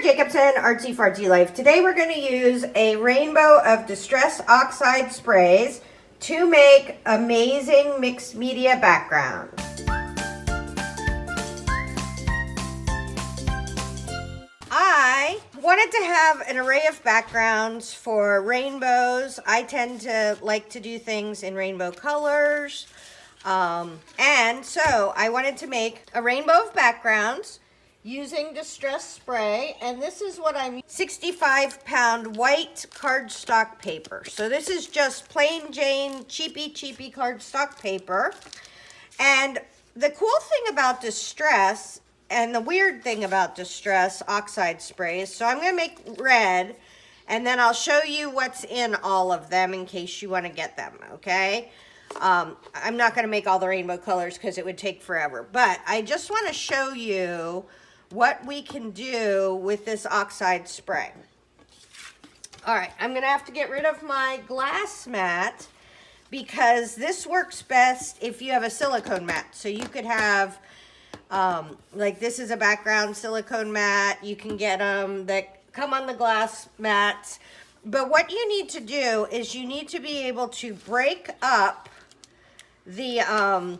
Jacobsen, Artsy Fartsy Life. Today we're going to use a rainbow of distress oxide sprays to make amazing mixed media backgrounds. I wanted to have an array of backgrounds for rainbows. I tend to like to do things in rainbow colors. And so I wanted to make a rainbow of backgrounds using distress spray, and this is what I'm 65-pound white cardstock paper. So this is just plain Jane cheapy cardstock paper. And the cool thing about distress and the weird thing about distress oxide sprays, so I'm going to make red, and then I'll show you what's in all of them in case you want to get them, okay? I'm not going to make all the rainbow colors because it would take forever, but I just want to show you what we can do with this oxide spray. All right, I'm going to have to get rid of my glass mat because this works best if you have a silicone mat. So you could have, like this is a background silicone mat. You can get them that come on the glass mats. But what you need to do is you need to be able to break up the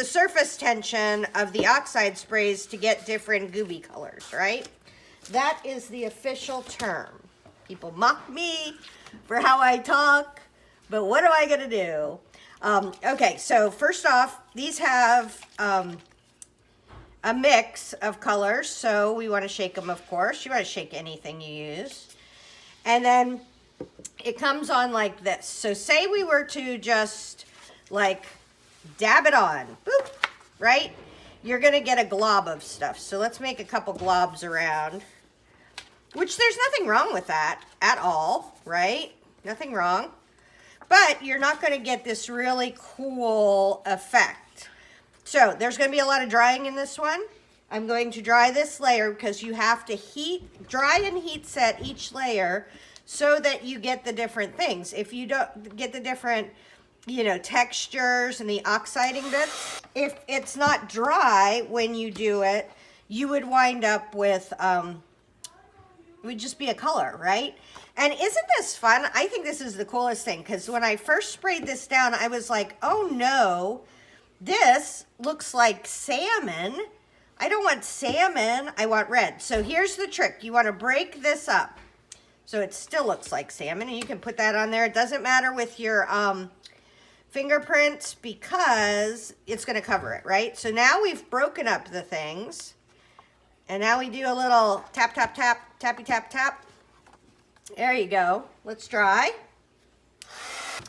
surface tension of the oxide sprays to get different gooby colors, right? That is the official term. People mock me for how I talk, but what am I gonna do? Okay, so first off, these have a mix of colors, so we wanna shake them, of course. You wanna shake anything you use. And then it comes on like this. So say we were to just like dab it on, boop, right? You're gonna get a glob of stuff. So let's make a couple globs around, which there's nothing wrong with that at all, right? Nothing wrong. But you're not gonna get this really cool effect. So there's gonna be a lot of drying in this one. I'm going to dry this layer because you have to dry and heat set each layer so that you get the different things. If you don't get the different, you know, textures and the oxiding bits, if it's not dry when you do it, you would wind up with, it would just be a color, right? And isn't this fun? I think this is the coolest thing because when I first sprayed this down, I was like, oh no, this looks like salmon. I don't want salmon, I want red. So here's the trick. You want to break this up so it still looks like salmon, and you can put that on there. It doesn't matter with your fingerprints because it's going to cover it, right? So now we've broken up the things, and now we do a little tap, tap, tap, tappy, tap, tap. There you go. Let's dry.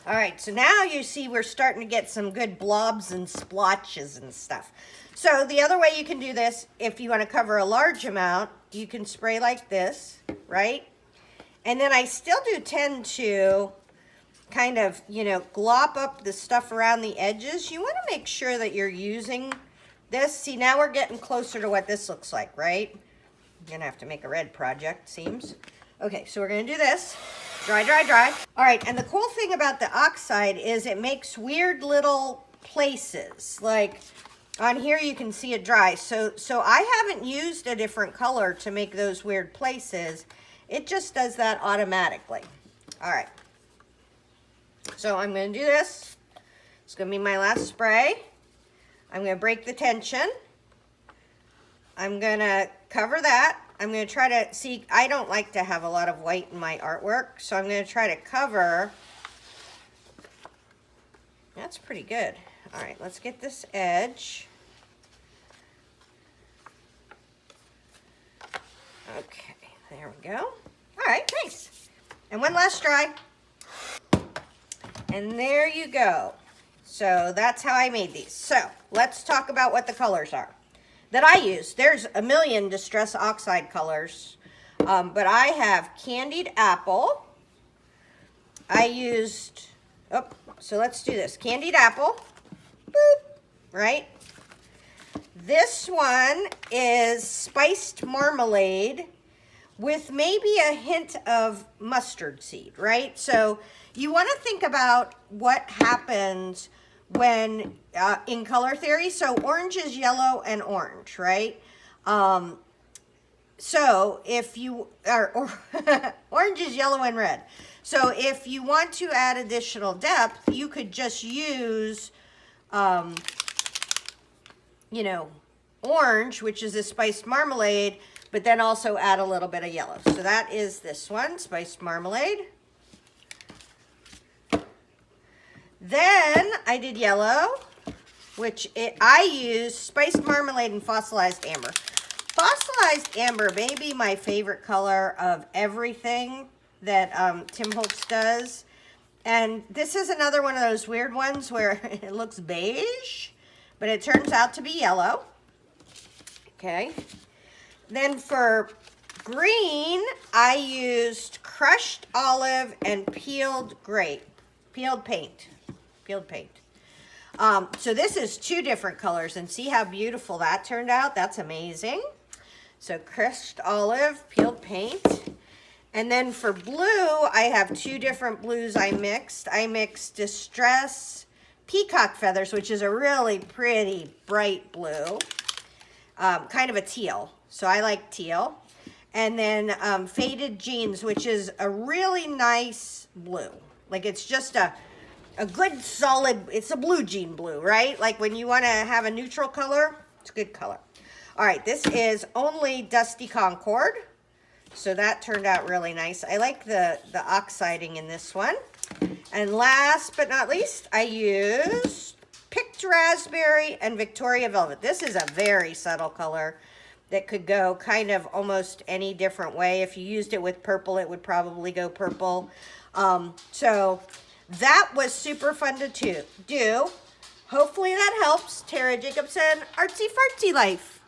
All right, so now you see we're starting to get some good blobs and splotches and stuff. So the other way you can do this, if you want to cover a large amount, you can spray like this, right? And then I still do tend to kind of, you know, glop up the stuff around the edges. You want to make sure that you're using this. See, now we're getting closer to what this looks like, right? I'm going to have to make a red project, seems. Okay, so we're going to do this. Dry, dry, dry. All right, and the cool thing about the oxide is it makes weird little places. Like on here you can see it dry. So I haven't used a different color to make those weird places. It just does that automatically. All right. So I'm going to do this. It's going to be my last spray. I'm going to break the tension. I'm going to cover that. I'm going to try to see, I don't like to have a lot of white in my artwork, so I'm going to try to cover. That's pretty good. All right, let's get this edge. Okay, there we go. All right, nice. And one last dry. And there you go. So that's how I made these. So let's talk about what the colors are that I use. There's a million distress oxide colors, but I have candied apple. I used, so let's do this. Candied apple, boop, right? This one is spiced marmalade with maybe a hint of mustard seed, right? So you want to think about what happens when in color theory. So orange is yellow and orange, right? So if you, or orange is yellow and red. So if you want to add additional depth, you could just use, you know, orange, which is a spiced marmalade, but then also add a little bit of yellow. So that is this one, spiced marmalade. Then I did yellow, which I used spiced marmalade and fossilized amber. Fossilized amber may be my favorite color of everything that Tim Holtz does. And this is another one of those weird ones where it looks beige, but it turns out to be yellow. Okay. Then for green, I used crushed olive and peeled paint. So this is two different colors, and see how beautiful that turned out? That's amazing. So crushed olive, peeled paint. And then for blue, I have two different blues I mixed. I mixed Distress Peacock Feathers, which is a really pretty bright blue, kind of a teal. So I like teal. And then Faded Jeans, which is a really nice blue. Like it's just a good solid, it's a blue jean blue, right? Like when you want to have a neutral color, it's a good color. All right, this is only Dusty Concord. So that turned out really nice. I like the oxiding in this one. And last but not least, I used Picked Raspberry and Victoria Velvet. This is a very subtle color that could go kind of almost any different way. If you used it with purple, it would probably go purple. So that was super fun to do. Hopefully that helps. Tara Jacobsen, Artsy Fartsy Life.